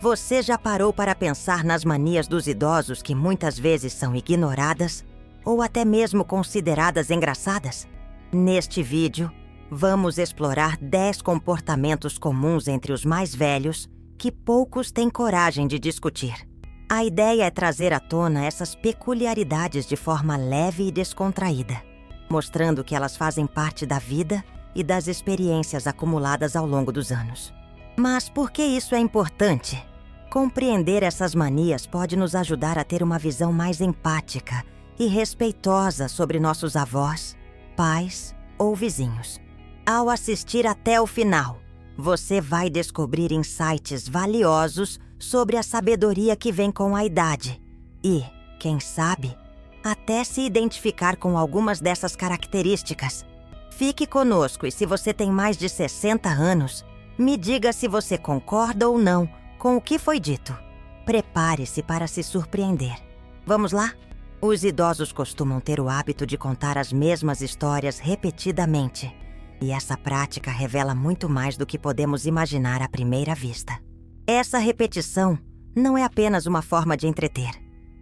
Você já parou para pensar nas manias dos idosos que muitas vezes são ignoradas ou até mesmo consideradas engraçadas? Neste vídeo, vamos explorar 10 comportamentos comuns entre os mais velhos que poucos têm coragem de discutir. A ideia é trazer à tona essas peculiaridades de forma leve e descontraída, mostrando que elas fazem parte da vida e das experiências acumuladas ao longo dos anos. Mas por que isso é importante? Compreender essas manias pode nos ajudar a ter uma visão mais empática e respeitosa sobre nossos avós, pais ou vizinhos. Ao assistir até o final, você vai descobrir insights valiosos sobre a sabedoria que vem com a idade e, quem sabe, até se identificar com algumas dessas características. Fique conosco e se você tem mais de 60 anos, me diga se você concorda ou não com o que foi dito. Prepare-se para se surpreender. Vamos lá? Os idosos costumam ter o hábito de contar as mesmas histórias repetidamente, e essa prática revela muito mais do que podemos imaginar à primeira vista. Essa repetição não é apenas uma forma de entreter,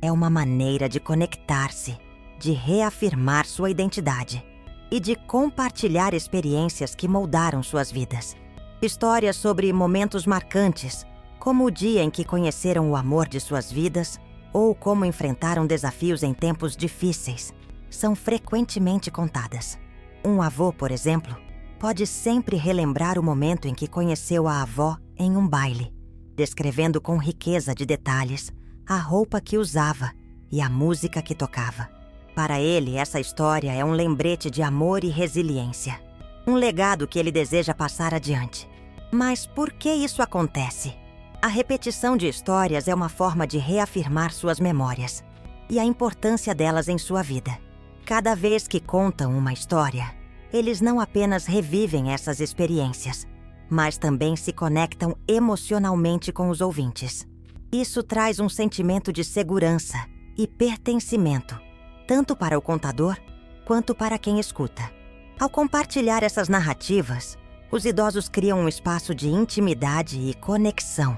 é uma maneira de conectar-se, de reafirmar sua identidade e de compartilhar experiências que moldaram suas vidas. Histórias sobre momentos marcantes, como o dia em que conheceram o amor de suas vidas ou como enfrentaram desafios em tempos difíceis, são frequentemente contadas. Um avô, por exemplo, pode sempre relembrar o momento em que conheceu a avó em um baile, descrevendo com riqueza de detalhes a roupa que usava e a música que tocava. Para ele, essa história é um lembrete de amor e resiliência, um legado que ele deseja passar adiante. Mas por que isso acontece? A repetição de histórias é uma forma de reafirmar suas memórias e a importância delas em sua vida. Cada vez que contam uma história, eles não apenas revivem essas experiências, mas também se conectam emocionalmente com os ouvintes. Isso traz um sentimento de segurança e pertencimento, tanto para o contador quanto para quem escuta. Ao compartilhar essas narrativas, os idosos criam um espaço de intimidade e conexão,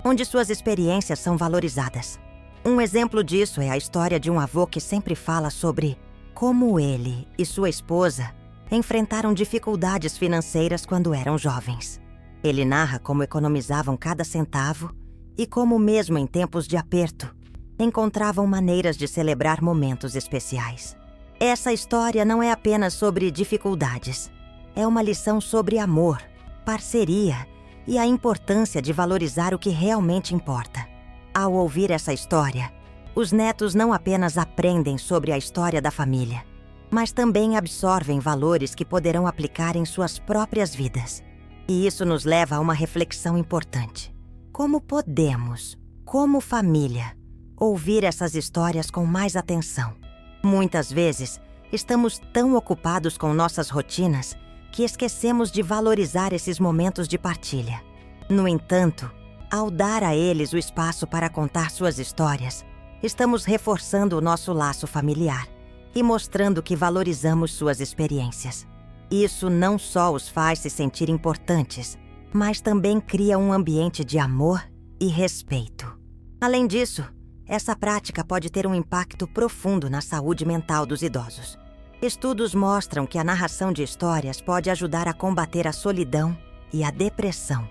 onde suas experiências são valorizadas. Um exemplo disso é a história de um avô que sempre fala sobre como ele e sua esposa enfrentaram dificuldades financeiras quando eram jovens. Ele narra como economizavam cada centavo e como, mesmo em tempos de aperto, encontravam maneiras de celebrar momentos especiais. Essa história não é apenas sobre dificuldades. É uma lição sobre amor, parceria e a importância de valorizar o que realmente importa. Ao ouvir essa história, os netos não apenas aprendem sobre a história da família, mas também absorvem valores que poderão aplicar em suas próprias vidas. E isso nos leva a uma reflexão importante. Como podemos, como família, ouvir essas histórias com mais atenção? Muitas vezes, estamos tão ocupados com nossas rotinas que esquecemos de valorizar esses momentos de partilha. No entanto, ao dar a eles o espaço para contar suas histórias, estamos reforçando o nosso laço familiar e mostrando que valorizamos suas experiências. Isso não só os faz se sentir importantes, mas também cria um ambiente de amor e respeito. Além disso, essa prática pode ter um impacto profundo na saúde mental dos idosos. Estudos mostram que a narração de histórias pode ajudar a combater a solidão e a depressão,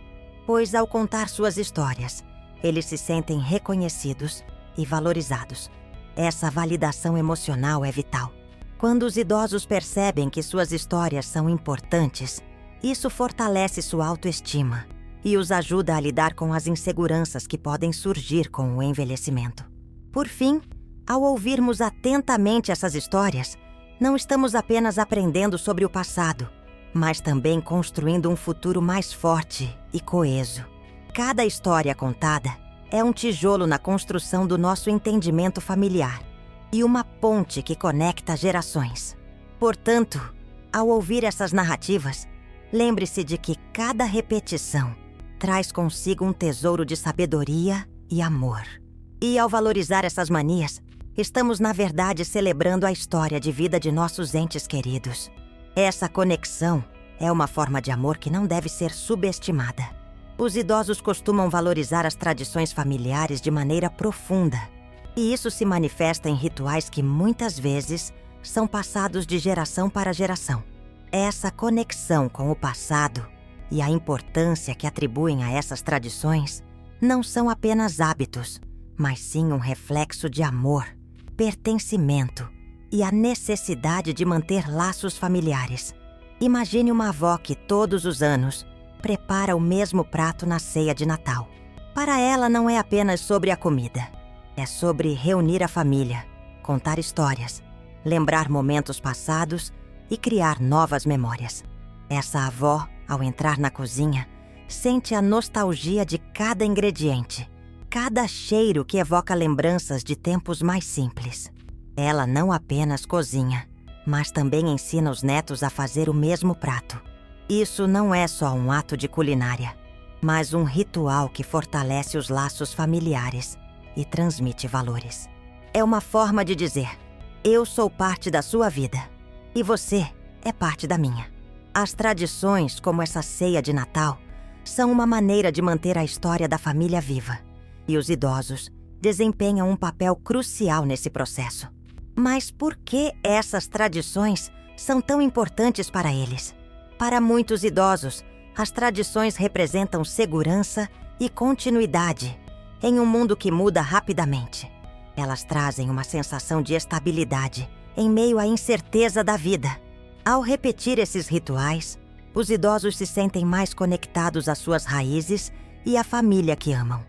pois ao contar suas histórias, eles se sentem reconhecidos e valorizados. Essa validação emocional é vital. Quando os idosos percebem que suas histórias são importantes, isso fortalece sua autoestima e os ajuda a lidar com as inseguranças que podem surgir com o envelhecimento. Por fim, ao ouvirmos atentamente essas histórias, não estamos apenas aprendendo sobre o passado, mas também construindo um futuro mais forte e coeso. Cada história contada é um tijolo na construção do nosso entendimento familiar e uma ponte que conecta gerações. Portanto, ao ouvir essas narrativas, lembre-se de que cada repetição traz consigo um tesouro de sabedoria e amor. E ao valorizar essas manias, estamos, na verdade, celebrando a história de vida de nossos entes queridos. Essa conexão é uma forma de amor que não deve ser subestimada. Os idosos costumam valorizar as tradições familiares de maneira profunda, e isso se manifesta em rituais que muitas vezes são passados de geração para geração. Essa conexão com o passado e a importância que atribuem a essas tradições não são apenas hábitos, mas sim um reflexo de amor, pertencimento e a necessidade de manter laços familiares. Imagine uma avó que todos os anos prepara o mesmo prato na ceia de Natal. Para ela não é apenas sobre a comida, é sobre reunir a família, contar histórias, lembrar momentos passados e criar novas memórias. Essa avó, ao entrar na cozinha, sente a nostalgia de cada ingrediente, cada cheiro que evoca lembranças de tempos mais simples. Ela não apenas cozinha, mas também ensina os netos a fazer o mesmo prato. Isso não é só um ato de culinária, mas um ritual que fortalece os laços familiares e transmite valores. É uma forma de dizer: eu sou parte da sua vida e você é parte da minha. As tradições, como essa ceia de Natal, são uma maneira de manter a história da família viva, e os idosos desempenham um papel crucial nesse processo. Mas por que essas tradições são tão importantes para eles? Para muitos idosos, as tradições representam segurança e continuidade em um mundo que muda rapidamente. Elas trazem uma sensação de estabilidade em meio à incerteza da vida. Ao repetir esses rituais, os idosos se sentem mais conectados às suas raízes e à família que amam.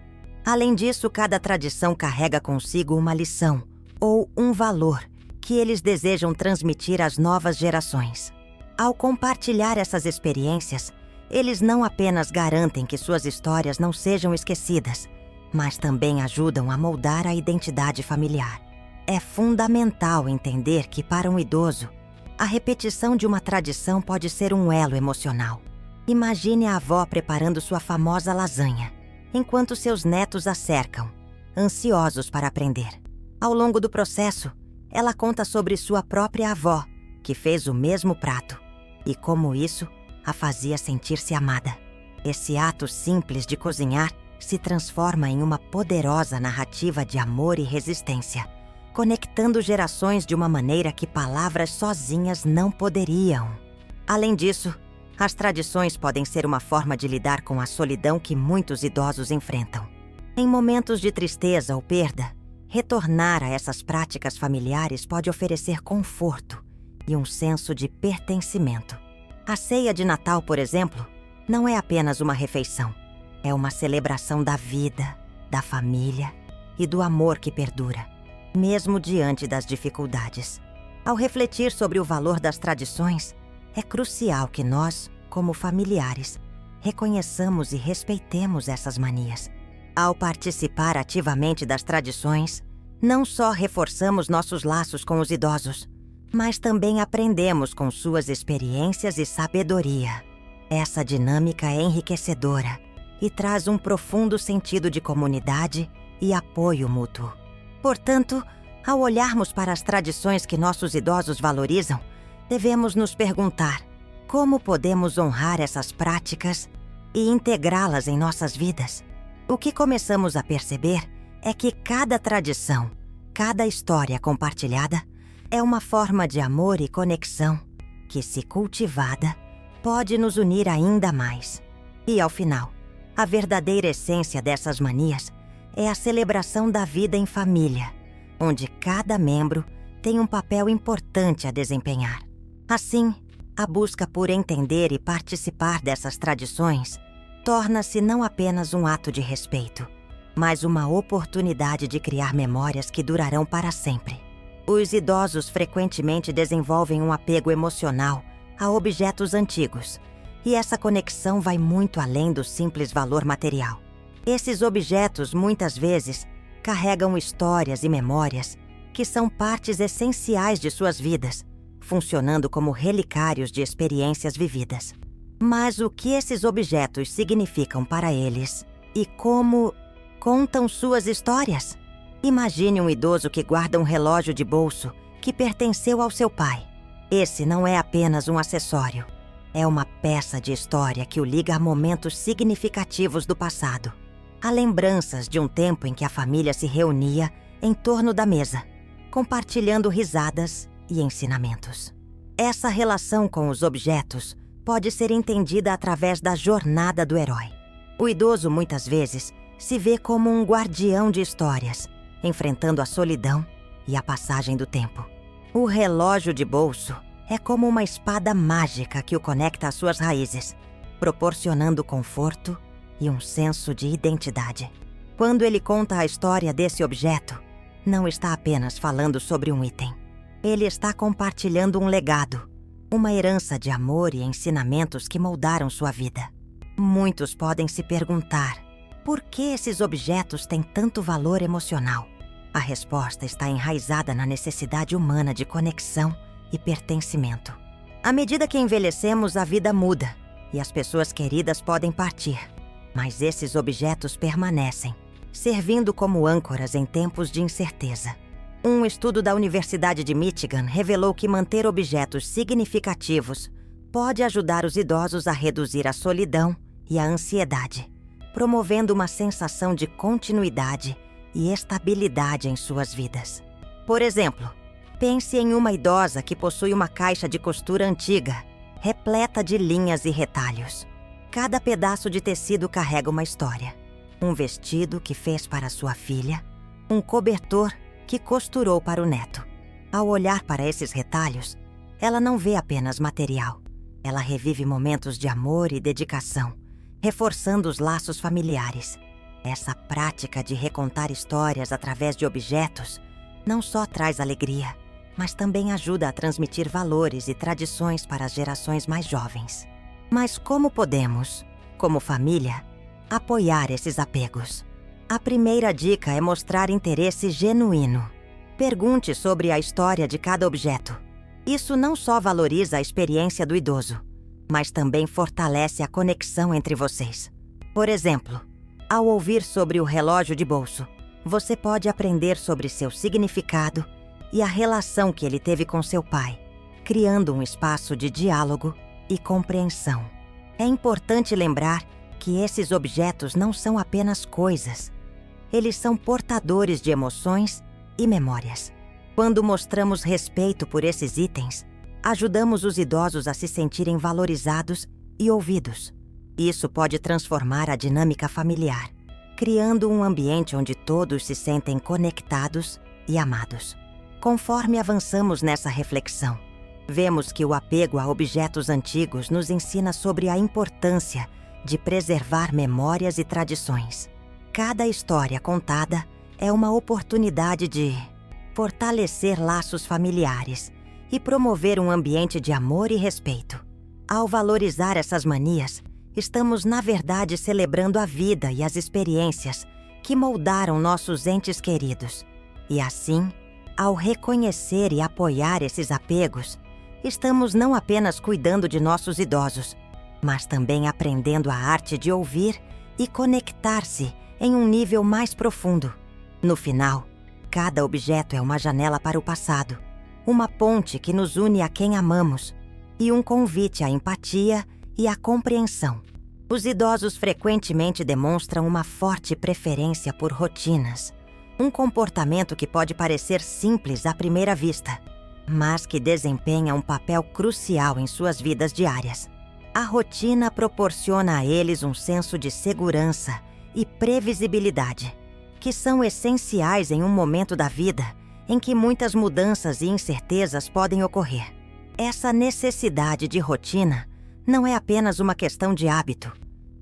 Além disso, cada tradição carrega consigo uma lição ou um valor que eles desejam transmitir às novas gerações. Ao compartilhar essas experiências, eles não apenas garantem que suas histórias não sejam esquecidas, mas também ajudam a moldar a identidade familiar. É fundamental entender que, para um idoso, a repetição de uma tradição pode ser um elo emocional. Imagine a avó preparando sua famosa lasanha, enquanto seus netos a cercam, ansiosos para aprender. Ao longo do processo, ela conta sobre sua própria avó, que fez o mesmo prato, e como isso a fazia sentir-se amada. Esse ato simples de cozinhar se transforma em uma poderosa narrativa de amor e resistência, conectando gerações de uma maneira que palavras sozinhas não poderiam. Além disso, as tradições podem ser uma forma de lidar com a solidão que muitos idosos enfrentam. Em momentos de tristeza ou perda, retornar a essas práticas familiares pode oferecer conforto e um senso de pertencimento. A ceia de Natal, por exemplo, não é apenas uma refeição. É uma celebração da vida, da família e do amor que perdura, mesmo diante das dificuldades. Ao refletir sobre o valor das tradições, é crucial que nós, como familiares, reconheçamos e respeitemos essas manias. Ao participar ativamente das tradições, não só reforçamos nossos laços com os idosos, mas também aprendemos com suas experiências e sabedoria. Essa dinâmica é enriquecedora e traz um profundo sentido de comunidade e apoio mútuo. Portanto, ao olharmos para as tradições que nossos idosos valorizam, devemos nos perguntar: como podemos honrar essas práticas e integrá-las em nossas vidas? O que começamos a perceber é que cada tradição, cada história compartilhada, é uma forma de amor e conexão que, se cultivada, pode nos unir ainda mais. E, ao final, a verdadeira essência dessas manias é a celebração da vida em família, onde cada membro tem um papel importante a desempenhar. Assim, a busca por entender e participar dessas tradições torna-se não apenas um ato de respeito, mas uma oportunidade de criar memórias que durarão para sempre. Os idosos frequentemente desenvolvem um apego emocional a objetos antigos, e essa conexão vai muito além do simples valor material. Esses objetos, muitas vezes, carregam histórias e memórias que são partes essenciais de suas vidas, funcionando como relicários de experiências vividas. Mas o que esses objetos significam para eles e como contam suas histórias? Imagine um idoso que guarda um relógio de bolso que pertenceu ao seu pai. Esse não é apenas um acessório. É uma peça de história que o liga a momentos significativos do passado. A lembranças de um tempo em que a família se reunia em torno da mesa, compartilhando risadas e ensinamentos. Essa relação com os objetos pode ser entendida através da jornada do herói. O idoso muitas vezes se vê como um guardião de histórias, enfrentando a solidão e a passagem do tempo. O relógio de bolso é como uma espada mágica que o conecta às suas raízes, proporcionando conforto e um senso de identidade. Quando ele conta a história desse objeto, não está apenas falando sobre um item. Ele está compartilhando um legado, uma herança de amor e ensinamentos que moldaram sua vida. Muitos podem se perguntar: por que esses objetos têm tanto valor emocional? A resposta está enraizada na necessidade humana de conexão e pertencimento. À medida que envelhecemos, a vida muda e as pessoas queridas podem partir. Mas esses objetos permanecem, servindo como âncoras em tempos de incerteza. Um estudo da Universidade de Michigan revelou que manter objetos significativos pode ajudar os idosos a reduzir a solidão e a ansiedade, promovendo uma sensação de continuidade e estabilidade em suas vidas. Por exemplo, pense em uma idosa que possui uma caixa de costura antiga, repleta de linhas e retalhos. Cada pedaço de tecido carrega uma história. Um vestido que fez para sua filha, um cobertor que costurou para o neto. Ao olhar para esses retalhos, ela não vê apenas material. Ela revive momentos de amor e dedicação, reforçando os laços familiares. Essa prática de recontar histórias através de objetos não só traz alegria, mas também ajuda a transmitir valores e tradições para as gerações mais jovens. Mas como podemos, como família, apoiar esses apegos? A primeira dica é mostrar interesse genuíno. Pergunte sobre a história de cada objeto. Isso não só valoriza a experiência do idoso, mas também fortalece a conexão entre vocês. Por exemplo, ao ouvir sobre o relógio de bolso, você pode aprender sobre seu significado e a relação que ele teve com seu pai, criando um espaço de diálogo e compreensão. É importante lembrar que esses objetos não são apenas coisas. Eles são portadores de emoções e memórias. Quando mostramos respeito por esses itens, ajudamos os idosos a se sentirem valorizados e ouvidos. Isso pode transformar a dinâmica familiar, criando um ambiente onde todos se sentem conectados e amados. Conforme avançamos nessa reflexão, vemos que o apego a objetos antigos nos ensina sobre a importância de preservar memórias e tradições. Cada história contada é uma oportunidade de fortalecer laços familiares e promover um ambiente de amor e respeito. Ao valorizar essas manias, estamos, na verdade, celebrando a vida e as experiências que moldaram nossos entes queridos. E assim, ao reconhecer e apoiar esses apegos, estamos não apenas cuidando de nossos idosos, mas também aprendendo a arte de ouvir e conectar-se em um nível mais profundo. No final, cada objeto é uma janela para o passado, uma ponte que nos une a quem amamos e um convite à empatia e à compreensão. Os idosos frequentemente demonstram uma forte preferência por rotinas, um comportamento que pode parecer simples à primeira vista, mas que desempenha um papel crucial em suas vidas diárias. A rotina proporciona a eles um senso de segurança e previsibilidade, que são essenciais em um momento da vida em que muitas mudanças e incertezas podem ocorrer. Essa necessidade de rotina não é apenas uma questão de hábito,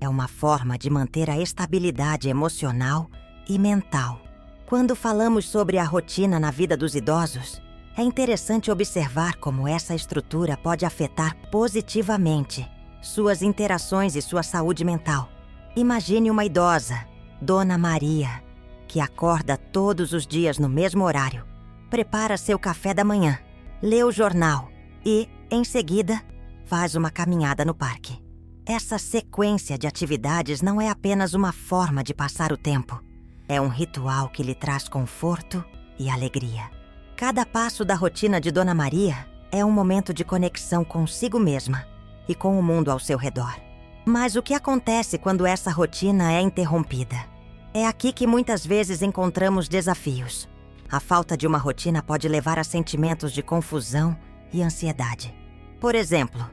é uma forma de manter a estabilidade emocional e mental. Quando falamos sobre a rotina na vida dos idosos, é interessante observar como essa estrutura pode afetar positivamente suas interações e sua saúde mental. Imagine uma idosa, Dona Maria, que acorda todos os dias no mesmo horário, prepara seu café da manhã, lê o jornal e, em seguida, faz uma caminhada no parque. Essa sequência de atividades não é apenas uma forma de passar o tempo. É um ritual que lhe traz conforto e alegria. Cada passo da rotina de Dona Maria é um momento de conexão consigo mesma e com o mundo ao seu redor. Mas o que acontece quando essa rotina é interrompida? É aqui que muitas vezes encontramos desafios. A falta de uma rotina pode levar a sentimentos de confusão e ansiedade. Por exemplo,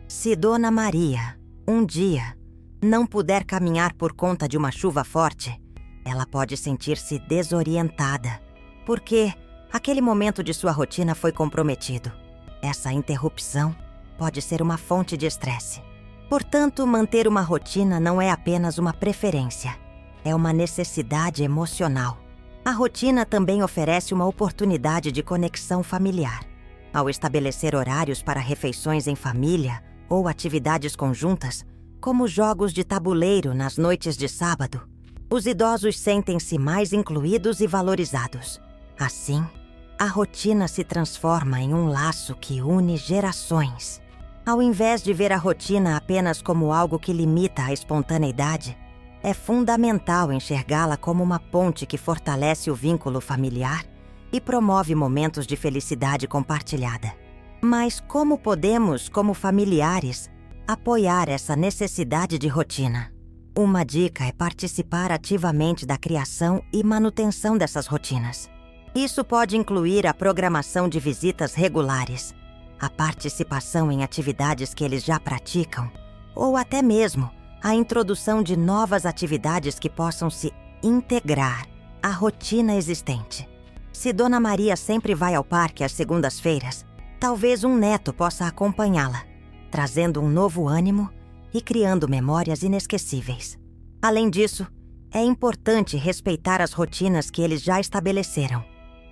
se Dona Maria, um dia, não puder caminhar por conta de uma chuva forte, ela pode sentir-se desorientada, porque aquele momento de sua rotina foi comprometido. Essa interrupção pode ser uma fonte de estresse. Portanto, manter uma rotina não é apenas uma preferência, é uma necessidade emocional. A rotina também oferece uma oportunidade de conexão familiar. Ao estabelecer horários para refeições em família ou atividades conjuntas, como jogos de tabuleiro nas noites de sábado, os idosos sentem-se mais incluídos e valorizados. Assim, a rotina se transforma em um laço que une gerações. Ao invés de ver a rotina apenas como algo que limita a espontaneidade, é fundamental enxergá-la como uma ponte que fortalece o vínculo familiar e promove momentos de felicidade compartilhada. Mas como podemos, como familiares, apoiar essa necessidade de rotina? Uma dica é participar ativamente da criação e manutenção dessas rotinas. Isso pode incluir a programação de visitas regulares, a participação em atividades que eles já praticam, ou até mesmo a introdução de novas atividades que possam se integrar à rotina existente. Se Dona Maria sempre vai ao parque às segundas-feiras, talvez um neto possa acompanhá-la, trazendo um novo ânimo e criando memórias inesquecíveis. Além disso, é importante respeitar as rotinas que eles já estabeleceram.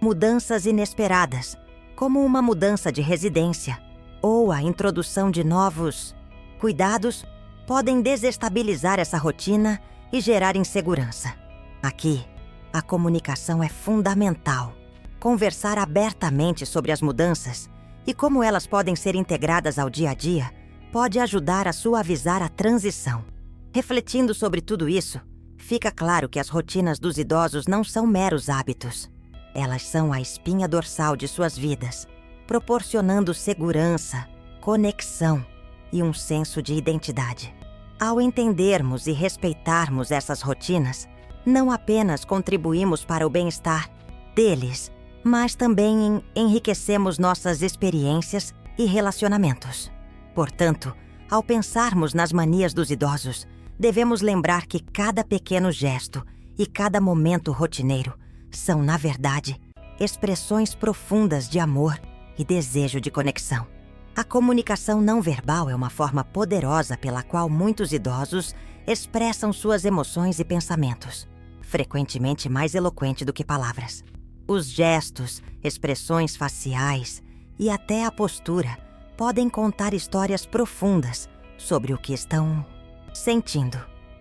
Mudanças inesperadas, como uma mudança de residência ou a introdução de novos cuidados, podem desestabilizar essa rotina e gerar insegurança. Aqui, a comunicação é fundamental. Conversar abertamente sobre as mudanças e como elas podem ser integradas ao dia a dia pode ajudar a suavizar a transição. Refletindo sobre tudo isso, fica claro que as rotinas dos idosos não são meros hábitos. Elas são a espinha dorsal de suas vidas, proporcionando segurança, conexão e um senso de identidade. Ao entendermos e respeitarmos essas rotinas, não apenas contribuímos para o bem-estar deles, mas também enriquecemos nossas experiências e relacionamentos. Portanto, ao pensarmos nas manias dos idosos, devemos lembrar que cada pequeno gesto e cada momento rotineiro são, na verdade, expressões profundas de amor e desejo de conexão. A comunicação não verbal é uma forma poderosa pela qual muitos idosos expressam suas emoções e pensamentos, frequentemente mais eloquente do que palavras. Os gestos, expressões faciais e até a postura podem contar histórias profundas sobre o que estão sentindo.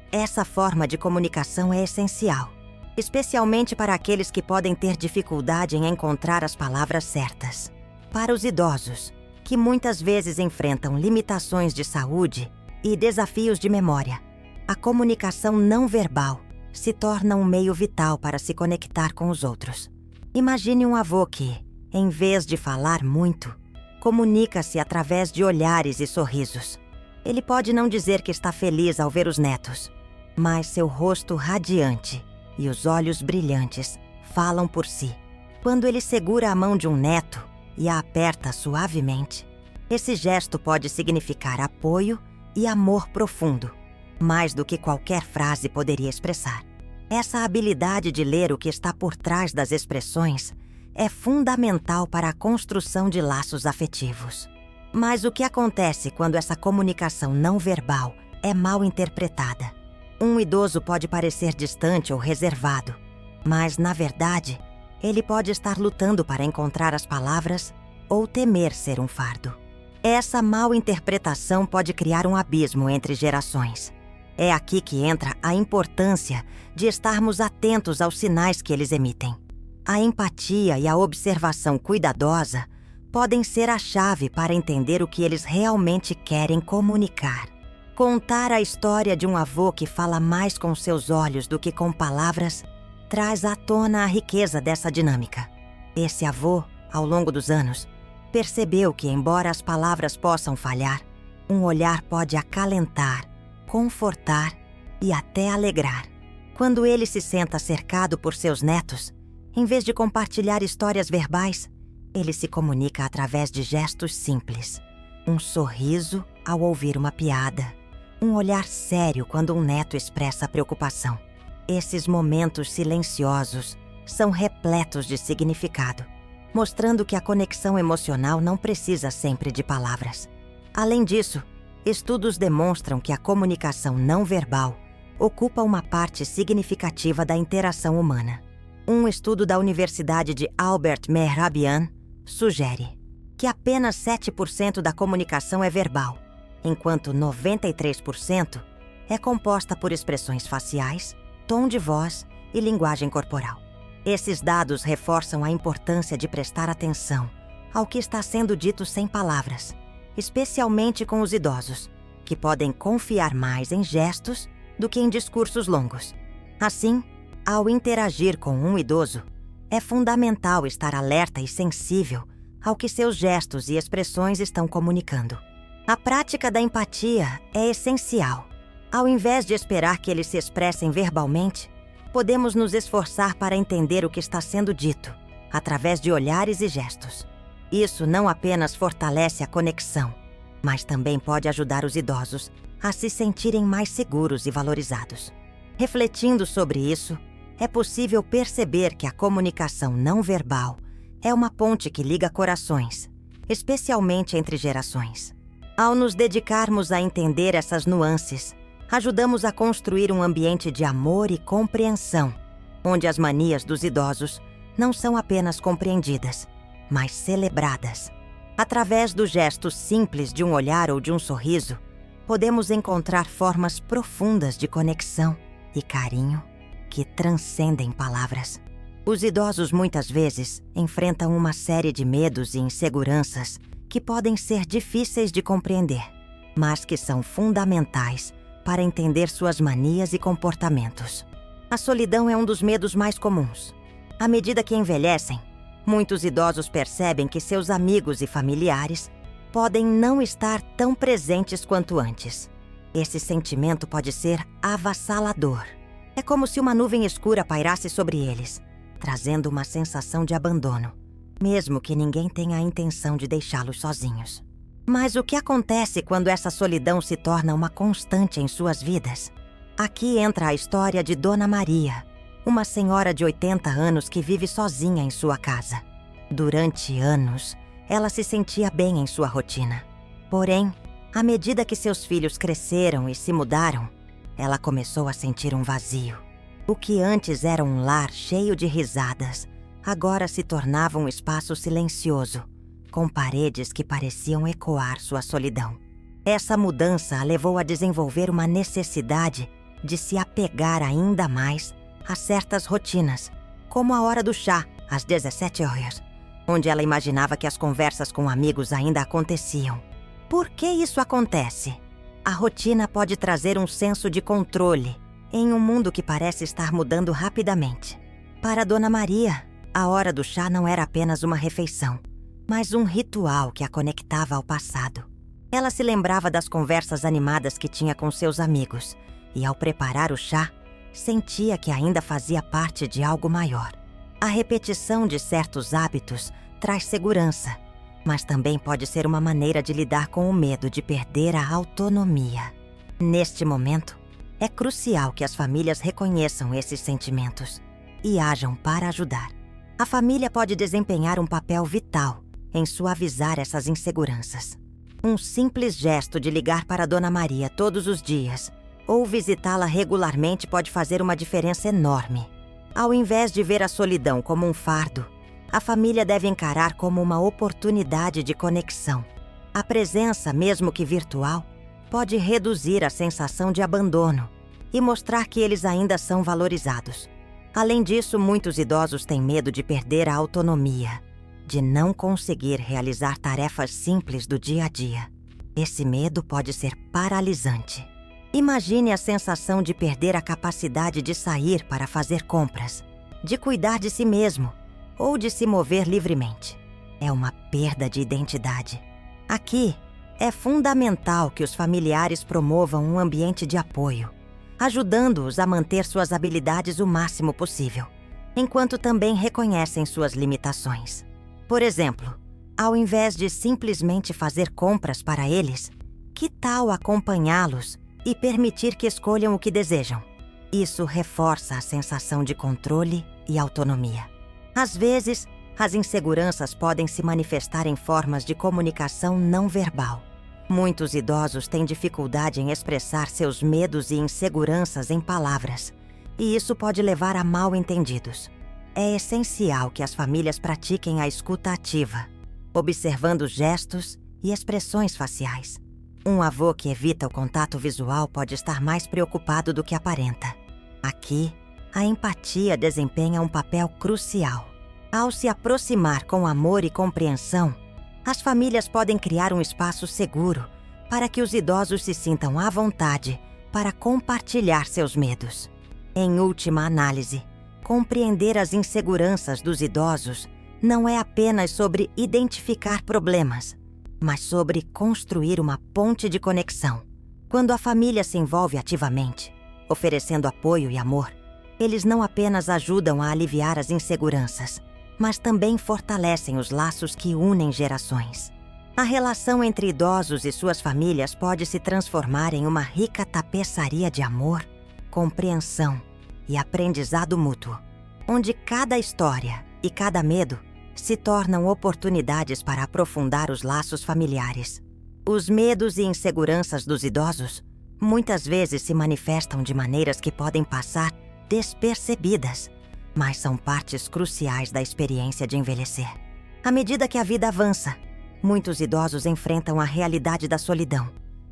Essa forma de comunicação é essencial, especialmente para aqueles que podem ter dificuldade em encontrar as palavras certas. Para os idosos, que muitas vezes enfrentam limitações de saúde e desafios de memória, a comunicação não verbal se torna um meio vital para se conectar com os outros. Imagine um avô que, em vez de falar muito, comunica-se através de olhares e sorrisos. Ele pode não dizer que está feliz ao ver os netos, mas seu rosto radiante e os olhos brilhantes falam por si. Quando ele segura a mão de um neto e a aperta suavemente, esse gesto pode significar apoio e amor profundo, mais do que qualquer frase poderia expressar. Essa habilidade de ler o que está por trás das expressões é fundamental para a construção de laços afetivos. Mas o que acontece quando essa comunicação não verbal é mal interpretada? Um idoso pode parecer distante ou reservado, mas, na verdade, ele pode estar lutando para encontrar as palavras ou temer ser um fardo. Essa mal interpretação pode criar um abismo entre gerações. É aqui que entra a importância de estarmos atentos aos sinais que eles emitem. A empatia e a observação cuidadosa podem ser a chave para entender o que eles realmente querem comunicar. Contar a história de um avô que fala mais com seus olhos do que com palavras traz à tona a riqueza dessa dinâmica. Esse avô, ao longo dos anos, percebeu que, embora as palavras possam falhar, Um olhar pode acalentar, confortar e até alegrar. Quando ele se senta cercado por seus netos, em vez de compartilhar histórias verbais, ele se comunica através de gestos simples. Um sorriso ao ouvir uma piada. Um olhar sério quando um neto expressa preocupação. Esses momentos silenciosos são repletos de significado, mostrando que a conexão emocional não precisa sempre de palavras. Além disso, estudos demonstram que a comunicação não verbal ocupa uma parte significativa da interação humana. Um estudo da Universidade de Albert Mehrabian sugere que apenas 7% da comunicação é verbal, enquanto 93% é composta por expressões faciais, tom de voz e linguagem corporal. Esses dados reforçam a importância de prestar atenção ao que está sendo dito sem palavras, especialmente com os idosos, que podem confiar mais em gestos do que em discursos longos. Assim, ao interagir com um idoso, é fundamental estar alerta e sensível ao que seus gestos e expressões estão comunicando. A prática da empatia é essencial. Ao invés de esperar que eles se expressem verbalmente, podemos nos esforçar para entender o que está sendo dito, através de olhares e gestos. Isso não apenas fortalece a conexão, mas também pode ajudar os idosos a se sentirem mais seguros e valorizados. Refletindo sobre isso, é possível perceber que a comunicação não verbal é uma ponte que liga corações, especialmente entre gerações. Ao nos dedicarmos a entender essas nuances, ajudamos a construir um ambiente de amor e compreensão, onde as manias dos idosos não são apenas compreendidas, mas celebradas. Através do gesto simples de um olhar ou de um sorriso, podemos encontrar formas profundas de conexão e carinho que transcendem palavras. Os idosos muitas vezes enfrentam uma série de medos e inseguranças que podem ser difíceis de compreender, mas que são fundamentais para entender suas manias e comportamentos. A solidão é um dos medos mais comuns. À medida que envelhecem, muitos idosos percebem que seus amigos e familiares podem não estar tão presentes quanto antes. Esse sentimento pode ser avassalador. É como se uma nuvem escura pairasse sobre eles, trazendo uma sensação de abandono, mesmo que ninguém tenha a intenção de deixá-los sozinhos. Mas o que acontece quando essa solidão se torna uma constante em suas vidas? Aqui entra a história de Dona Maria, uma senhora de 80 anos que vive sozinha em sua casa. Durante anos, ela se sentia bem em sua rotina. Porém, à medida que seus filhos cresceram e se mudaram, ela começou a sentir um vazio. O que antes era um lar cheio de risadas, agora se tornava um espaço silencioso, com paredes que pareciam ecoar sua solidão. Essa mudança a levou a desenvolver uma necessidade de se apegar ainda mais a certas rotinas, como a hora do chá, às 17 horas, onde ela imaginava que as conversas com amigos ainda aconteciam. Por que isso acontece? A rotina pode trazer um senso de controle em um mundo que parece estar mudando rapidamente. Para Dona Maria, a hora do chá não era apenas uma refeição, mas um ritual que a conectava ao passado. Ela se lembrava das conversas animadas que tinha com seus amigos e, ao preparar o chá, sentia que ainda fazia parte de algo maior. A repetição de certos hábitos traz segurança, mas também pode ser uma maneira de lidar com o medo de perder a autonomia. Neste momento, é crucial que as famílias reconheçam esses sentimentos e ajam para ajudar. A família pode desempenhar um papel vital em suavizar essas inseguranças. Um simples gesto de ligar para Dona Maria todos os dias ou visitá-la regularmente pode fazer uma diferença enorme. Ao invés de ver a solidão como um fardo, a família deve encarar como uma oportunidade de conexão. A presença, mesmo que virtual, pode reduzir a sensação de abandono e mostrar que eles ainda são valorizados. Além disso, muitos idosos têm medo de perder a autonomia, de não conseguir realizar tarefas simples do dia a dia. Esse medo pode ser paralisante. Imagine a sensação de perder a capacidade de sair para fazer compras, de cuidar de si mesmo ou de se mover livremente. É uma perda de identidade. Aqui, É fundamental que os familiares promovam um ambiente de apoio, ajudando-os a manter suas habilidades o máximo possível, enquanto também reconhecem suas limitações. Por exemplo, ao invés de simplesmente fazer compras para eles, que tal acompanhá-los e permitir que escolham o que desejam? Isso reforça a sensação de controle e autonomia. Às vezes, as inseguranças podem se manifestar em formas de comunicação não verbal. Muitos idosos têm dificuldade em expressar seus medos e inseguranças em palavras, e isso pode levar a mal-entendidos. É essencial que as famílias pratiquem a escuta ativa, observando gestos e expressões faciais. Um avô que evita o contato visual pode estar mais preocupado do que aparenta. Aqui, a empatia desempenha um papel crucial. Ao se aproximar com amor e compreensão, as famílias podem criar um espaço seguro para que os idosos se sintam à vontade para compartilhar seus medos. Em última análise, compreender as inseguranças dos idosos não é apenas sobre identificar problemas, mas sobre construir uma ponte de conexão. Quando a família se envolve ativamente, oferecendo apoio e amor, eles não apenas ajudam a aliviar as inseguranças, mas também fortalecem os laços que unem gerações. A relação entre idosos e suas famílias pode se transformar em uma rica tapeçaria de amor, compreensão e aprendizado mútuo, onde cada história e cada medo se tornam oportunidades para aprofundar os laços familiares. Os medos e inseguranças dos idosos muitas vezes se manifestam de maneiras que podem passar despercebidas, mas são partes cruciais da experiência de envelhecer. À medida que a vida avança, muitos idosos enfrentam a realidade da solidão,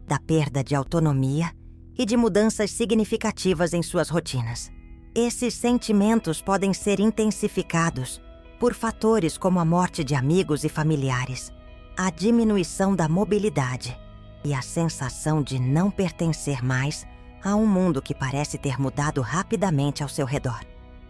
da perda de autonomia e de mudanças significativas em suas rotinas. Esses sentimentos podem ser intensificados por fatores como a morte de amigos e familiares, a diminuição da mobilidade e a sensação de não pertencer mais a um mundo que parece ter mudado rapidamente ao seu redor.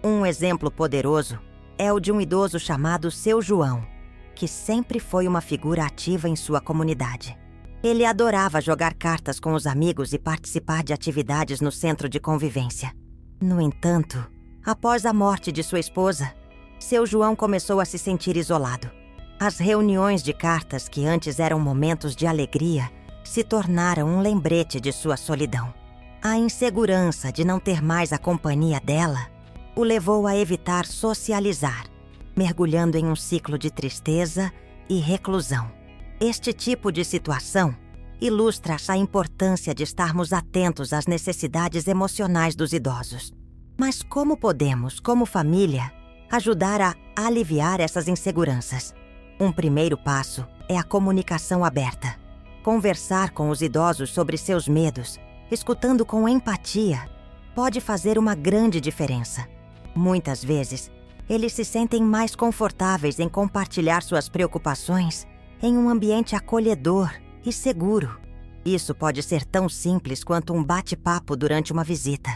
Um exemplo poderoso é o de um idoso chamado Seu João, que sempre foi uma figura ativa em sua comunidade. Ele adorava jogar cartas com os amigos e participar de atividades no centro de convivência. No entanto, após a morte de sua esposa, Seu João começou a se sentir isolado. As reuniões de cartas, que antes eram momentos de alegria, se tornaram um lembrete de sua solidão. A insegurança de não ter mais a companhia dela o levou a evitar socializar, mergulhando em um ciclo de tristeza e reclusão. Este tipo de situação ilustra a importância de estarmos atentos às necessidades emocionais dos idosos. Mas como podemos, como família, ajudar a aliviar essas inseguranças? Um primeiro passo é a comunicação aberta. Conversar com os idosos sobre seus medos, escutando com empatia, pode fazer uma grande diferença. Muitas vezes, eles se sentem mais confortáveis em compartilhar suas preocupações em um ambiente acolhedor e seguro. Isso pode ser tão simples quanto um bate-papo durante uma visita,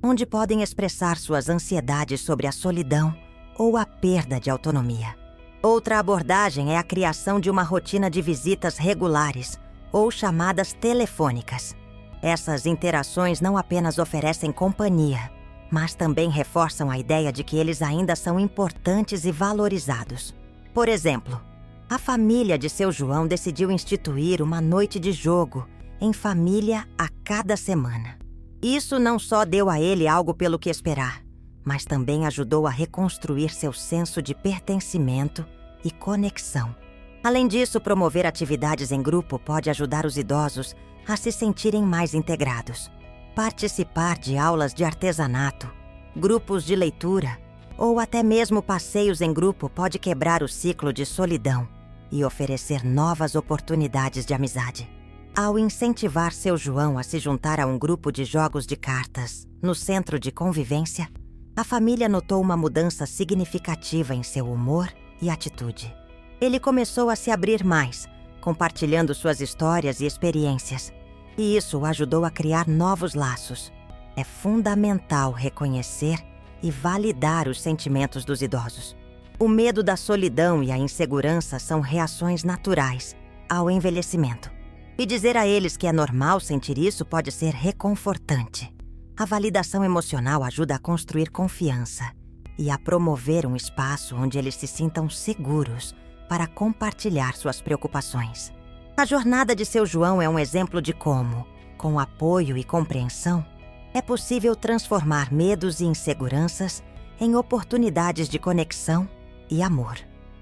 onde podem expressar suas ansiedades sobre a solidão ou a perda de autonomia. Outra abordagem é a criação de uma rotina de visitas regulares ou chamadas telefônicas. Essas interações não apenas oferecem companhia, mas também reforçam a ideia de que eles ainda são importantes e valorizados. Por exemplo, a família de Seu João decidiu instituir uma noite de jogo em família a cada semana. Isso não só deu a ele algo pelo que esperar, mas também ajudou a reconstruir seu senso de pertencimento e conexão. Além disso, promover atividades em grupo pode ajudar os idosos a se sentirem mais integrados. Participar de aulas de artesanato, grupos de leitura ou até mesmo passeios em grupo pode quebrar o ciclo de solidão e oferecer novas oportunidades de amizade. Ao incentivar Seu João a se juntar a um grupo de jogos de cartas no centro de convivência, a família notou uma mudança significativa em seu humor e atitude. Ele começou a se abrir mais, compartilhando suas histórias e experiências, e isso o ajudou a criar novos laços. É fundamental reconhecer e validar os sentimentos dos idosos. O medo da solidão e a insegurança são reações naturais ao envelhecimento. E dizer a eles que é normal sentir isso pode ser reconfortante. A validação emocional ajuda a construir confiança e a promover um espaço onde eles se sintam seguros para compartilhar suas preocupações. A jornada de seu João é um exemplo de como, com apoio e compreensão, é possível transformar medos e inseguranças em oportunidades de conexão e amor.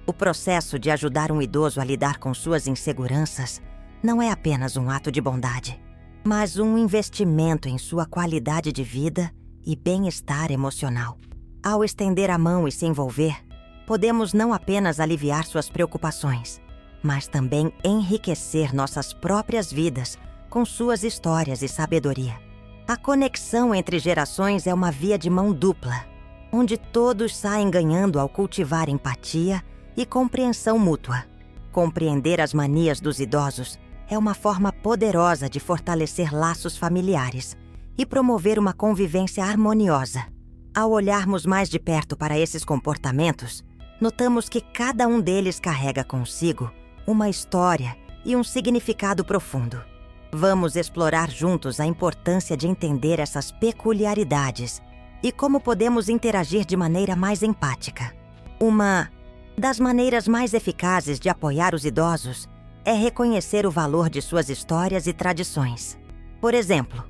O processo de ajudar um idoso a lidar com suas inseguranças não é apenas um ato de bondade, mas um investimento em sua qualidade de vida e bem-estar emocional. Ao estender a mão e se envolver, podemos não apenas aliviar suas preocupações, mas também enriquecer nossas próprias vidas com suas histórias e sabedoria. A conexão entre gerações é uma via de mão dupla, onde todos saem ganhando ao cultivar empatia e compreensão mútua. Compreender as manias dos idosos é uma forma poderosa de fortalecer laços familiares e promover uma convivência harmoniosa. Ao olharmos mais de perto para esses comportamentos, notamos que cada um deles carrega consigo uma história e um significado profundo. Vamos explorar juntos a importância de entender essas peculiaridades e como podemos interagir de maneira mais empática. Uma das maneiras mais eficazes de apoiar os idosos é reconhecer o valor de suas histórias e tradições. Por exemplo,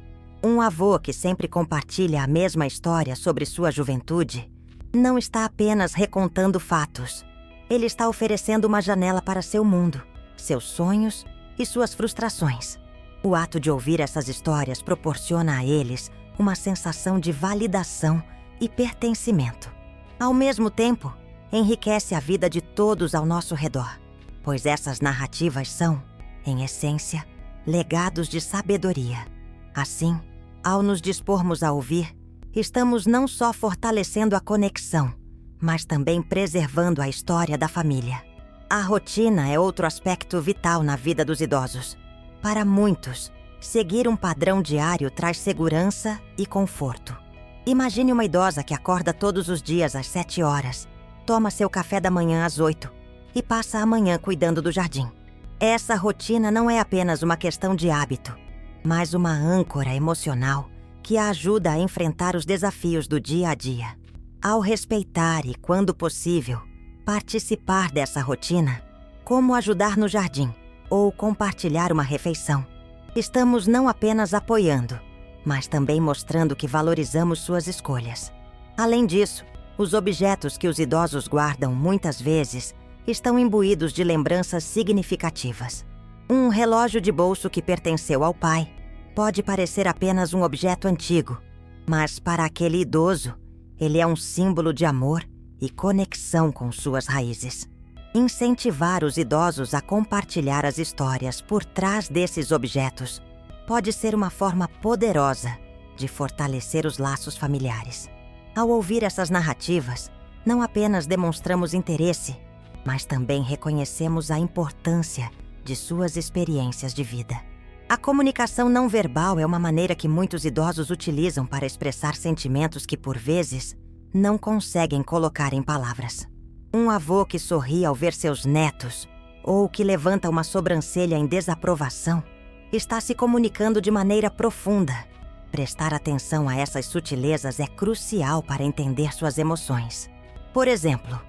um avô que sempre compartilha a mesma história sobre sua juventude não está apenas recontando fatos. Ele está oferecendo uma janela para seu mundo, seus sonhos e suas frustrações. O ato de ouvir essas histórias proporciona a eles uma sensação de validação e pertencimento. Ao mesmo tempo, enriquece a vida de todos ao nosso redor, pois essas narrativas são, em essência, legados de sabedoria. Assim, ao nos dispormos a ouvir, estamos não só fortalecendo a conexão, mas também preservando a história da família. A rotina é outro aspecto vital na vida dos idosos. Para muitos, seguir um padrão diário traz segurança e conforto. Imagine uma idosa que acorda todos os dias às 7 horas, toma seu café da manhã às 8 e passa a manhã cuidando do jardim. Essa rotina não é apenas uma questão de hábito, mas uma âncora emocional que a ajuda a enfrentar os desafios do dia a dia. Ao respeitar e, quando possível, participar dessa rotina, como ajudar no jardim ou compartilhar uma refeição, estamos não apenas apoiando, mas também mostrando que valorizamos suas escolhas. Além disso, os objetos que os idosos guardam muitas vezes estão imbuídos de lembranças significativas. Um relógio de bolso que pertenceu ao pai pode parecer apenas um objeto antigo, mas para aquele idoso, ele é um símbolo de amor e conexão com suas raízes. Incentivar os idosos a compartilhar as histórias por trás desses objetos pode ser uma forma poderosa de fortalecer os laços familiares. Ao ouvir essas narrativas, não apenas demonstramos interesse, mas também reconhecemos a importância de suas experiências de vida. A comunicação não verbal é uma maneira que muitos idosos utilizam para expressar sentimentos que, por vezes, não conseguem colocar em palavras. Um avô que sorri ao ver seus netos ou que levanta uma sobrancelha em desaprovação está se comunicando de maneira profunda. Prestar atenção a essas sutilezas é crucial para entender suas emoções. Por exemplo,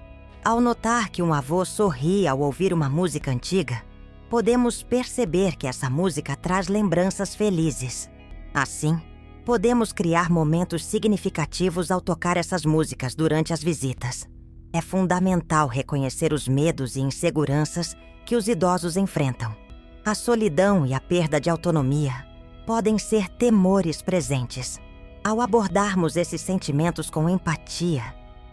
ao notar que um avô sorri ao ouvir uma música antiga, podemos perceber que essa música traz lembranças felizes. Assim, podemos criar momentos significativos ao tocar essas músicas durante as visitas. É fundamental reconhecer os medos e inseguranças que os idosos enfrentam. A solidão e a perda de autonomia podem ser temores presentes. Ao abordarmos esses sentimentos com empatia,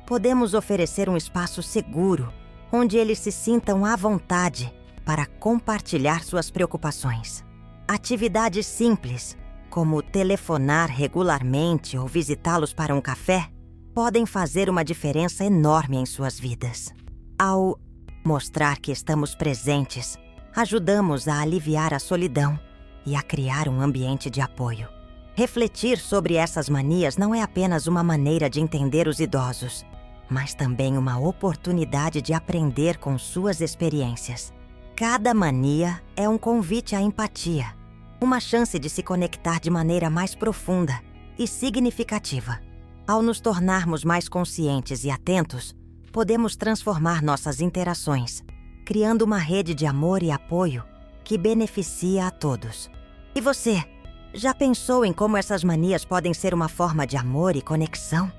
podemos oferecer um espaço seguro onde eles se sintam à vontade para compartilhar suas preocupações. Atividades simples, como telefonar regularmente ou visitá-los para um café, podem fazer uma diferença enorme em suas vidas. Ao mostrar que estamos presentes, ajudamos a aliviar a solidão e a criar um ambiente de apoio. Refletir sobre essas manias não é apenas uma maneira de entender os idosos, mas também uma oportunidade de aprender com suas experiências. Cada mania é um convite à empatia, uma chance de se conectar de maneira mais profunda e significativa. Ao nos tornarmos mais conscientes e atentos, podemos transformar nossas interações, criando uma rede de amor e apoio que beneficia a todos. E você, já pensou em como essas manias podem ser uma forma de amor e conexão?